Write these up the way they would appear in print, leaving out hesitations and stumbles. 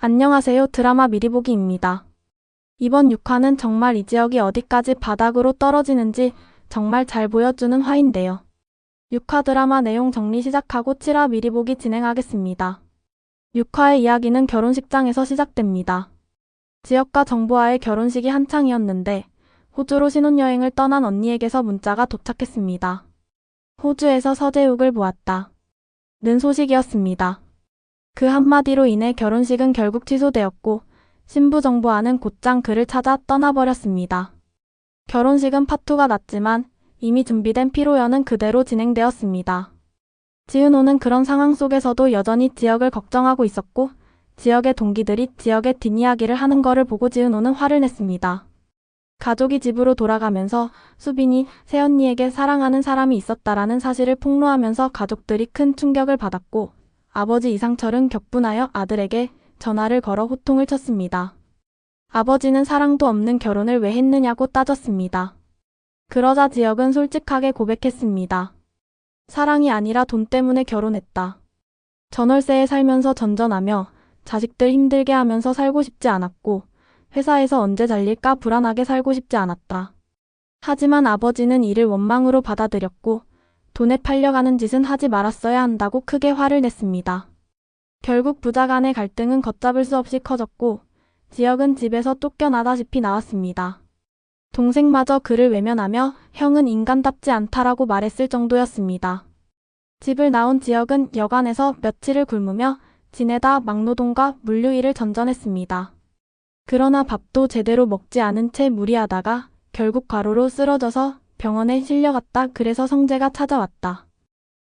안녕하세요. 드라마 미리보기입니다. 이번 6화는 정말 이 지역이 어디까지 바닥으로 떨어지는지 정말 잘 보여주는 화인데요. 6화 드라마 내용 정리 시작하고 7화 미리보기 진행하겠습니다. 6화의 이야기는 결혼식장에서 시작됩니다. 지역과 정보와의 결혼식이 한창이었는데 호주로 신혼여행을 떠난 언니에게서 문자가 도착했습니다. 호주에서 서재욱을 보았다. 는 소식이었습니다. 그 한마디로 인해 결혼식은 결국 취소되었고 신부 정보아는 곧장 그를 찾아 떠나버렸습니다. 결혼식은 파토가 났지만 이미 준비된 피로연은 그대로 진행되었습니다. 지은호는 그런 상황 속에서도 여전히 지역을 걱정하고 있었고 지역의 동기들이 지역의 뒷이야기를 하는 거를 보고 지은호는 화를 냈습니다. 가족이 집으로 돌아가면서 수빈이 새언니에게 사랑하는 사람이 있었다라는 사실을 폭로하면서 가족들이 큰 충격을 받았고 아버지 이상철은 격분하여 아들에게 전화를 걸어 호통을 쳤습니다. 아버지는 사랑도 없는 결혼을 왜 했느냐고 따졌습니다. 그러자 지역은 솔직하게 고백했습니다. 사랑이 아니라 돈 때문에 결혼했다. 전월세에 살면서 전전하며 자식들 힘들게 하면서 살고 싶지 않았고 회사에서 언제 잘릴까 불안하게 살고 싶지 않았다. 하지만 아버지는 이를 원망으로 받아들였고 돈에 팔려가는 짓은 하지 말았어야 한다고 크게 화를 냈습니다. 결국 부자 간의 갈등은 걷잡을 수 없이 커졌고 지역은 집에서 쫓겨나다시피 나왔습니다. 동생마저 그를 외면하며 형은 인간답지 않다라고 말했을 정도였습니다. 집을 나온 지역은 여관에서 며칠을 굶으며 지내다 막노동과 물류일을 전전했습니다. 그러나 밥도 제대로 먹지 않은 채 무리하다가 결국 과로로 쓰러져서 병원에 실려갔다. 그래서 성재가 찾아왔다.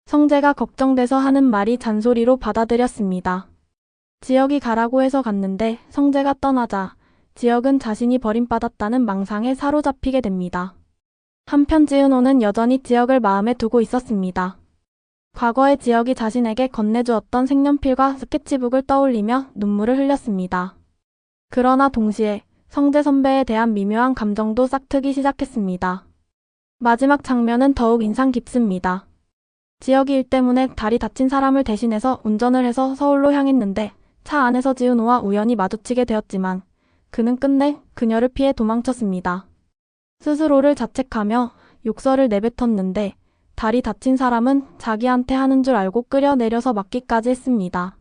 성재가 걱정돼서 하는 말이 잔소리로 받아들였습니다. 지역이 가라고 해서 갔는데 성재가 떠나자 지역은 자신이 버림받았다는 망상에 사로잡히게 됩니다. 한편 지은호는 여전히 지역을 마음에 두고 있었습니다. 과거의 지역이 자신에게 건네주었던 색연필과 스케치북을 떠올리며 눈물을 흘렸습니다. 그러나 동시에 성재 선배에 대한 미묘한 감정도 싹트기 시작했습니다. 마지막 장면은 더욱 인상 깊습니다. 지역이 일 때문에 다리 다친 사람을 대신해서 운전을 해서 서울로 향했는데 차 안에서 지은호와 우연히 마주치게 되었지만 그는 끝내 그녀를 피해 도망쳤습니다. 스스로를 자책하며 욕설을 내뱉었는데 다리 다친 사람은 자기한테 하는 줄 알고 끌어내려서 맞기까지 했습니다.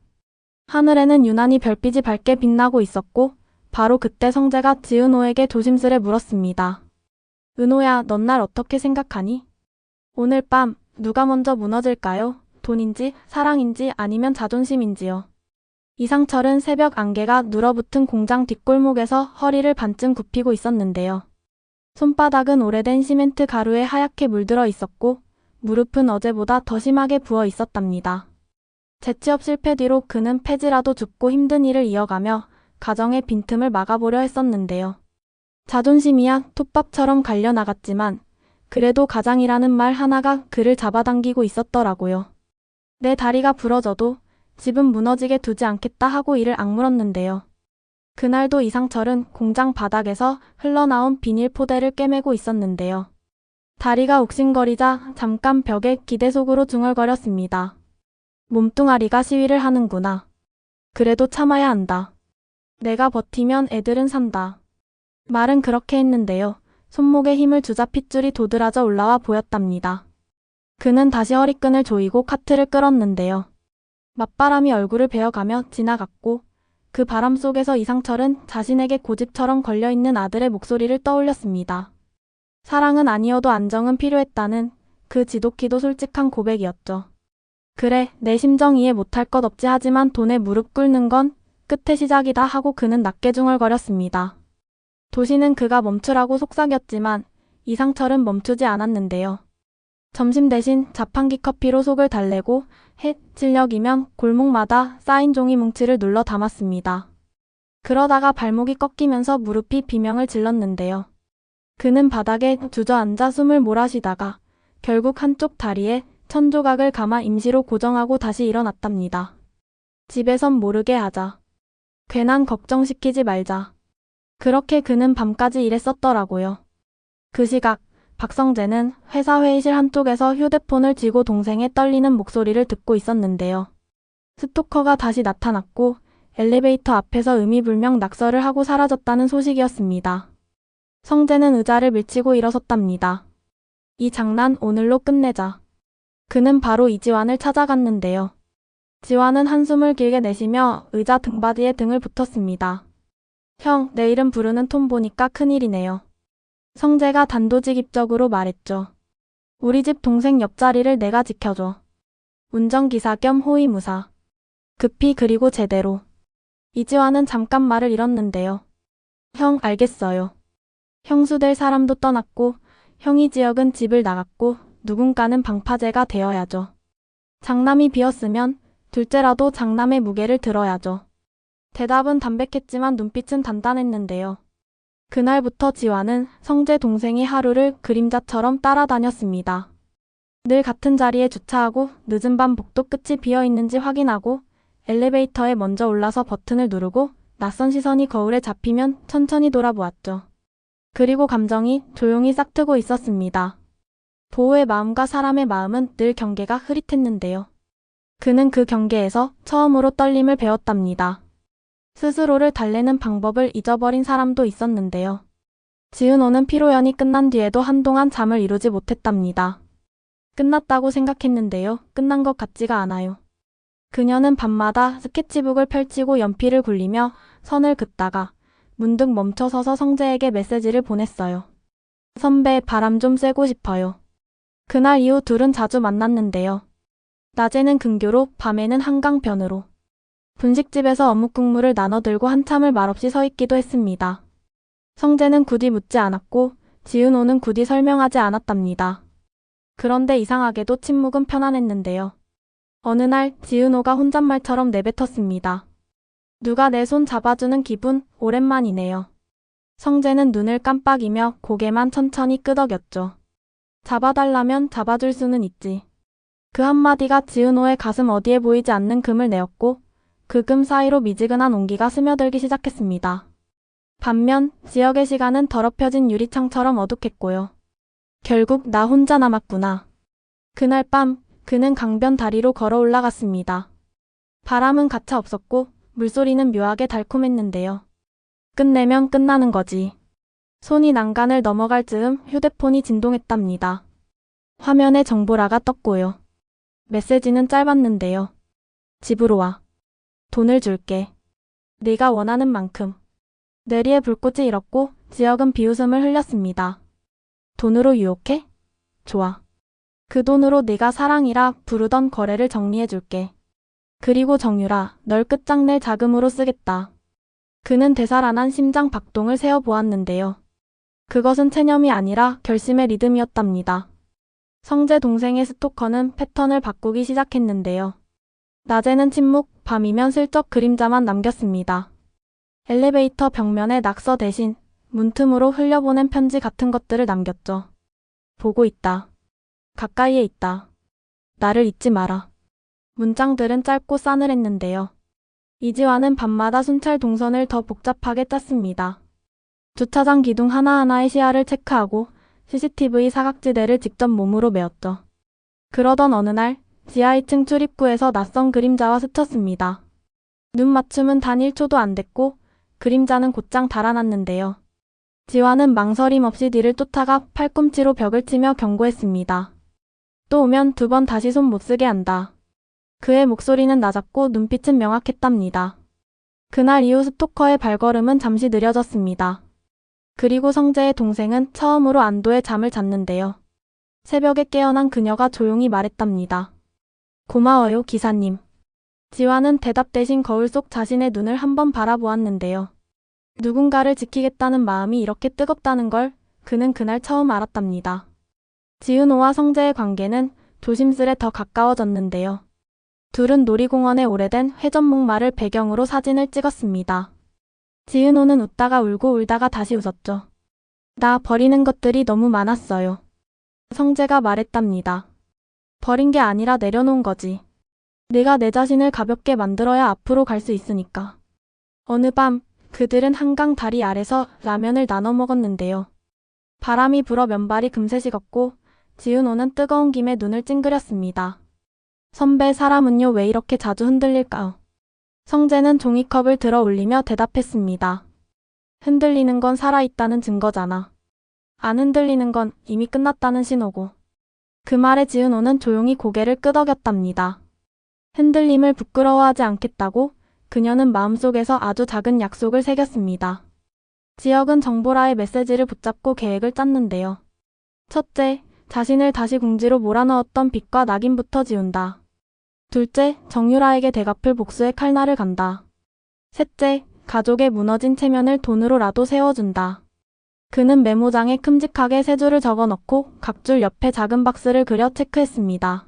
하늘에는 유난히 별빛이 밝게 빛나고 있었고 바로 그때 성재가 지은호에게 조심스레 물었습니다. 은호야, 넌 날 어떻게 생각하니? 오늘 밤 누가 먼저 무너질까요? 돈인지 사랑인지 아니면 자존심인지요? 이상철은 새벽 안개가 눌어붙은 공장 뒷골목에서 허리를 반쯤 굽히고 있었는데요. 손바닥은 오래된 시멘트 가루에 하얗게 물들어 있었고 무릎은 어제보다 더 심하게 부어 있었답니다. 재취업 실패 뒤로 그는 폐지라도 줍고 힘든 일을 이어가며 가정의 빈틈을 막아보려 했었는데요. 자존심이야 톱밥처럼 갈려나갔지만 그래도 가장이라는 말 하나가 그를 잡아당기고 있었더라고요. 내 다리가 부러져도 집은 무너지게 두지 않겠다 하고 이를 악물었는데요. 그날도 이상철은 공장 바닥에서 흘러나온 비닐 포대를 꿰매고 있었는데요. 다리가 욱신거리자 잠깐 벽에 기대 속으로 중얼거렸습니다. 몸뚱아리가 시위를 하는구나. 그래도 참아야 한다. 내가 버티면 애들은 산다. 말은 그렇게 했는데요. 손목에 힘을 주자 핏줄이 도드라져 올라와 보였답니다. 그는 다시 허리끈을 조이고 카트를 끌었는데요. 맞바람이 얼굴을 베어가며 지나갔고 그 바람 속에서 이상철은 자신에게 고집처럼 걸려있는 아들의 목소리를 떠올렸습니다. 사랑은 아니어도 안정은 필요했다는 그 지독히도 솔직한 고백이었죠. 그래, 내 심정 이해 못할 것 없지 하지만 돈에 무릎 꿇는 건 끝의 시작이다 하고 그는 낮게 중얼거렸습니다. 도시는 그가 멈추라고 속삭였지만 이상철은 멈추지 않았는데요. 점심 대신 자판기 커피로 속을 달래고 해 진력이면 골목마다 쌓인 종이 뭉치를 눌러 담았습니다. 그러다가 발목이 꺾이면서 무릎이 비명을 질렀는데요. 그는 바닥에 주저앉아 숨을 몰아쉬다가 결국 한쪽 다리에 천조각을 감아 임시로 고정하고 다시 일어났답니다. 집에선 모르게 하자. 괜한 걱정시키지 말자. 그렇게 그는 밤까지 일했었더라고요. 그 시각 박성재는 회사 회의실 한쪽에서 휴대폰을 쥐고 동생의 떨리는 목소리를 듣고 있었는데요. 스토커가 다시 나타났고 엘리베이터 앞에서 의미불명 낙서를 하고 사라졌다는 소식이었습니다. 성재는 의자를 밀치고 일어섰답니다. 이 장난 오늘로 끝내자. 그는 바로 이지환을 찾아갔는데요. 지환은 한숨을 길게 내쉬며 의자 등받이에 등을 붙었습니다. 형, 내 이름 부르는 톤 보니까 큰일이네요. 성재가 단도직입적으로 말했죠. 우리 집 동생 옆자리를 내가 지켜줘. 운전기사 겸 호위무사. 급히 그리고 제대로. 이지환은 잠깐 말을 잃었는데요. 형, 알겠어요. 형수 될 사람도 떠났고 형이 지역은 집을 나갔고 누군가는 방파제가 되어야죠. 장남이 비었으면 둘째라도 장남의 무게를 들어야죠. 대답은 담백했지만 눈빛은 단단했는데요. 그날부터 지환은 성재 동생이 하루를 그림자처럼 따라다녔습니다. 늘 같은 자리에 주차하고 늦은 밤 복도 끝이 비어있는지 확인하고 엘리베이터에 먼저 올라서 버튼을 누르고 낯선 시선이 거울에 잡히면 천천히 돌아보았죠. 그리고 감정이 조용히 싹트고 있었습니다. 보호의 마음과 사람의 마음은 늘 경계가 흐릿했는데요. 그는 그 경계에서 처음으로 떨림을 배웠답니다. 스스로를 달래는 방법을 잊어버린 사람도 있었는데요. 지은호는 피로연이 끝난 뒤에도 한동안 잠을 이루지 못했답니다. 끝났다고 생각했는데요. 끝난 것 같지가 않아요. 그녀는 밤마다 스케치북을 펼치고 연필을 굴리며 선을 긋다가 문득 멈춰서서 성재에게 메시지를 보냈어요. 선배, 바람 좀 쐬고 싶어요. 그날 이후 둘은 자주 만났는데요. 낮에는 근교로, 밤에는 한강변으로. 분식집에서 어묵국물을 나눠 들고 한참을 말없이 서 있기도 했습니다. 성재는 굳이 묻지 않았고 지은호는 굳이 설명하지 않았답니다. 그런데 이상하게도 침묵은 편안했는데요. 어느 날 지은호가 혼잣말처럼 내뱉었습니다. 누가 내 손 잡아주는 기분 오랜만이네요. 성재는 눈을 깜빡이며 고개만 천천히 끄덕였죠. 잡아달라면 잡아줄 수는 있지. 그 한마디가 지은호의 가슴 어디에 보이지 않는 금을 내었고 그 금 사이로 미지근한 온기가 스며들기 시작했습니다. 반면 지역의 시간은 더럽혀진 유리창처럼 어둑했고요. 결국 나 혼자 남았구나. 그날 밤 그는 강변 다리로 걸어 올라갔습니다. 바람은 가차 없었고 물소리는 묘하게 달콤했는데요. 끝내면 끝나는 거지. 손이 난간을 넘어갈 즈음 휴대폰이 진동했답니다. 화면에 정보라가 떴고요. 메시지는 짧았는데요. 집으로 와. 돈을 줄게. 네가 원하는 만큼. 뇌리에 불꽃이 일었고 지역은 비웃음을 흘렸습니다. 돈으로 유혹해? 좋아. 그 돈으로 네가 사랑이라 부르던 거래를 정리해줄게. 그리고 정유라, 널 끝장낼 자금으로 쓰겠다. 그는 되살아난 심장 박동을 세어보았는데요. 그것은 체념이 아니라 결심의 리듬이었답니다. 성재 동생의 스토커는 패턴을 바꾸기 시작했는데요. 낮에는 침묵, 밤이면 슬쩍 그림자만 남겼습니다. 엘리베이터 벽면에 낙서 대신 문틈으로 흘려보낸 편지 같은 것들을 남겼죠. 보고 있다. 가까이에 있다. 나를 잊지 마라. 문장들은 짧고 싸늘했는데요. 이지환은 밤마다 순찰 동선을 더 복잡하게 짰습니다. 주차장 기둥 하나하나의 시야를 체크하고 CCTV 사각지대를 직접 몸으로 메었죠. 그러던 어느 날 지하 2층 출입구에서 낯선 그림자와 스쳤습니다. 눈 맞춤은 단 1초도 안 됐고 그림자는 곧장 달아났는데요. 지환은 망설임 없이 뒤를 쫓아가 팔꿈치로 벽을 치며 경고했습니다. 또 오면 2번 다시 손 못 쓰게 한다. 그의 목소리는 낮았고 눈빛은 명확했답니다. 그날 이후 스토커의 발걸음은 잠시 느려졌습니다. 그리고 성재의 동생은 처음으로 안도의 잠을 잤는데요. 새벽에 깨어난 그녀가 조용히 말했답니다. 고마워요, 기사님. 지환은 대답 대신 거울 속 자신의 눈을 한번 바라보았는데요. 누군가를 지키겠다는 마음이 이렇게 뜨겁다는 걸 그는 그날 처음 알았답니다. 지은호와 성재의 관계는 조심스레 더 가까워졌는데요. 둘은 놀이공원의 오래된 회전목마를 배경으로 사진을 찍었습니다. 지은호는 웃다가 울고 울다가 다시 웃었죠. 나 버리는 것들이 너무 많았어요. 성재가 말했답니다. 버린 게 아니라 내려놓은 거지. 내가 내 자신을 가볍게 만들어야 앞으로 갈 수 있으니까. 어느 밤 그들은 한강 다리 아래서 라면을 나눠 먹었는데요. 바람이 불어 면발이 금세 식었고 지은호는 뜨거운 김에 눈을 찡그렸습니다. 선배, 사람은요 왜 이렇게 자주 흔들릴까요? 성재는 종이컵을 들어 올리며 대답했습니다. 흔들리는 건 살아있다는 증거잖아. 안 흔들리는 건 이미 끝났다는 신호고. 그 말에 지은호는 조용히 고개를 끄덕였답니다. 흔들림을 부끄러워하지 않겠다고 그녀는 마음속에서 아주 작은 약속을 새겼습니다. 지혁은 정보라의 메시지를 붙잡고 계획을 짰는데요. 첫째, 자신을 다시 궁지로 몰아넣었던 빛과 낙인부터 지운다. 둘째, 정유라에게 대갚을 복수의 칼날을 간다. 셋째, 가족의 무너진 체면을 돈으로라도 세워준다. 그는 메모장에 큼직하게 세 줄을 적어넣고 각 줄 옆에 작은 박스를 그려 체크했습니다.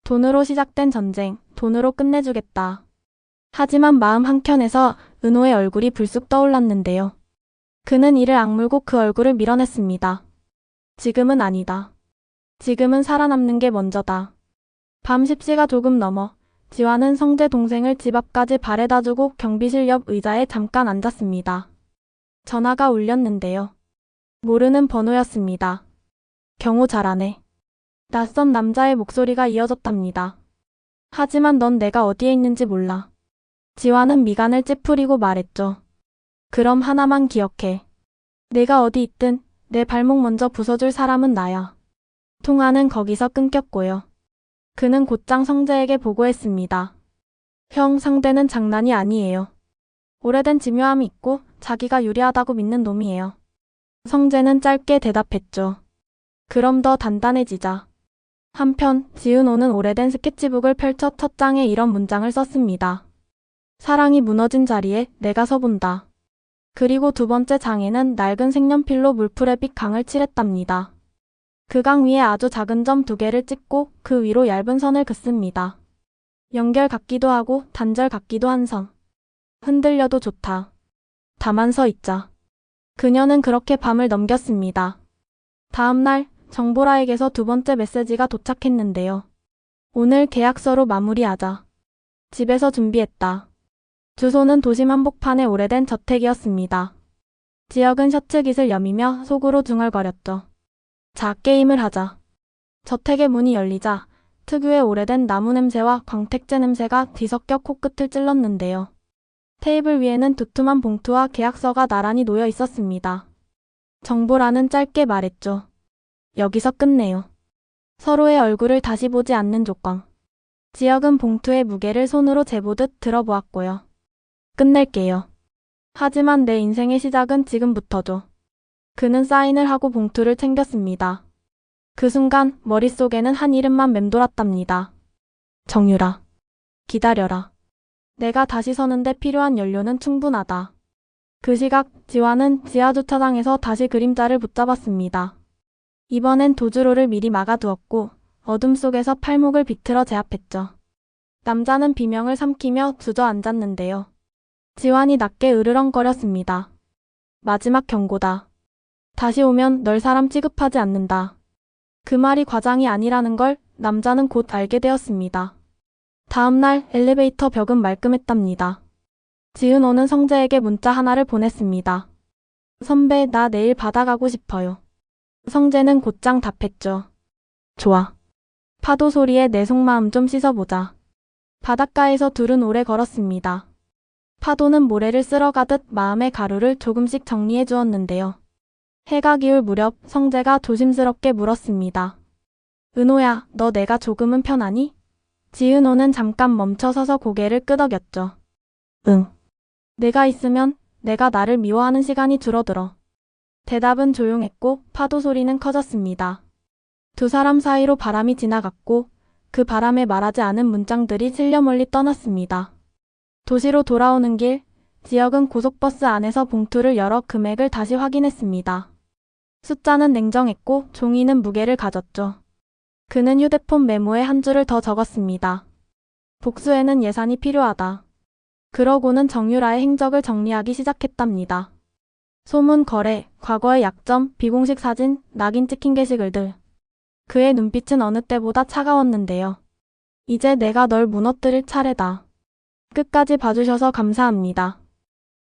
돈으로 시작된 전쟁, 돈으로 끝내주겠다. 하지만 마음 한켠에서 은호의 얼굴이 불쑥 떠올랐는데요. 그는 이를 악물고 그 얼굴을 밀어냈습니다. 지금은 아니다. 지금은 살아남는 게 먼저다. 밤 10시가 조금 넘어 지화는 성재 동생을 집 앞까지 바래다주고 경비실 옆 의자에 잠깐 앉았습니다. 전화가 울렸는데요. 모르는 번호였습니다. 경호 잘하네. 낯선 남자의 목소리가 이어졌답니다. 하지만 넌 내가 어디에 있는지 몰라. 지화는 미간을 찌푸리고 말했죠. 그럼 하나만 기억해. 내가 어디 있든 내 발목 먼저 부숴줄 사람은 나야. 통화는 거기서 끊겼고요. 그는 곧장 성재에게 보고했습니다. 형, 상대는 장난이 아니에요. 오래된 집요함이 있고 자기가 유리하다고 믿는 놈이에요. 성재는 짧게 대답했죠. 그럼 더 단단해지자. 한편 지은호는 오래된 스케치북을 펼쳐 첫 장에 이런 문장을 썼습니다. 사랑이 무너진 자리에 내가 서본다. 그리고 두 번째 장에는 낡은 색연필로 물풀에 빛 강을 칠했답니다. 그 강 위에 아주 작은 점 2개를 찍고 그 위로 얇은 선을 긋습니다. 연결 같기도 하고 단절 같기도 한 선. 흔들려도 좋다. 다만 서 있자. 그녀는 그렇게 밤을 넘겼습니다. 다음 날 정보라에게서 두 번째 메시지가 도착했는데요. 오늘 계약서로 마무리하자. 집에서 준비했다. 주소는 도심 한복판의 오래된 저택이었습니다. 지혁은 셔츠 깃을 여미며 속으로 중얼거렸죠. 자, 게임을 하자. 저택의 문이 열리자 특유의 오래된 나무 냄새와 광택제 냄새가 뒤섞여 코끝을 찔렀는데요. 테이블 위에는 두툼한 봉투와 계약서가 나란히 놓여 있었습니다. 정보라는 짧게 말했죠. 여기서 끝내요. 서로의 얼굴을 다시 보지 않는 조건. 지혁은 봉투의 무게를 손으로 재보듯 들어보았고요. 끝낼게요. 하지만 내 인생의 시작은 지금부터죠. 그는 사인을 하고 봉투를 챙겼습니다. 그 순간 머릿속에는 한 이름만 맴돌았답니다. 정유라. 기다려라. 내가 다시 서는데 필요한 연료는 충분하다. 그 시각 지화는 지하주차장에서 다시 그림자를 붙잡았습니다. 이번엔 도주로를 미리 막아두었고 어둠 속에서 팔목을 비틀어 제압했죠. 남자는 비명을 삼키며 주저앉았는데요. 지환이 낮게 으르렁거렸습니다. 마지막 경고다. 다시 오면 널 사람 취급하지 않는다. 그 말이 과장이 아니라는 걸 남자는 곧 알게 되었습니다. 다음 날 엘리베이터 벽은 말끔했답니다. 지은호는 성재에게 문자 하나를 보냈습니다. 선배, 나 내일 바다 가고 싶어요. 성재는 곧장 답했죠. 좋아. 파도 소리에 내 속마음 좀 씻어보자. 바닷가에서 둘은 오래 걸었습니다. 파도는 모래를 쓸어가듯 마음의 가루를 조금씩 정리해 주었는데요. 해가 기울 무렵 성재가 조심스럽게 물었습니다. 은호야, 너 내가 조금은 편하니? 지은호는 잠깐 멈춰 서서 고개를 끄덕였죠. 응. 내가 있으면 내가 나를 미워하는 시간이 줄어들어. 대답은 조용했고 파도 소리는 커졌습니다. 두 사람 사이로 바람이 지나갔고 그 바람에 말하지 않은 문장들이 슬려 멀리 떠났습니다. 도시로 돌아오는 길, 지혁은 고속버스 안에서 봉투를 열어 금액을 다시 확인했습니다. 숫자는 냉정했고 종이는 무게를 가졌죠. 그는 휴대폰 메모에 한 줄을 더 적었습니다. 복수에는 예산이 필요하다. 그러고는 정유라의 행적을 정리하기 시작했답니다. 소문 거래, 과거의 약점, 비공식 사진, 낙인 찍힌 게시글들. 그의 눈빛은 어느 때보다 차가웠는데요. 이제 내가 널 무너뜨릴 차례다. 끝까지 봐주셔서 감사합니다.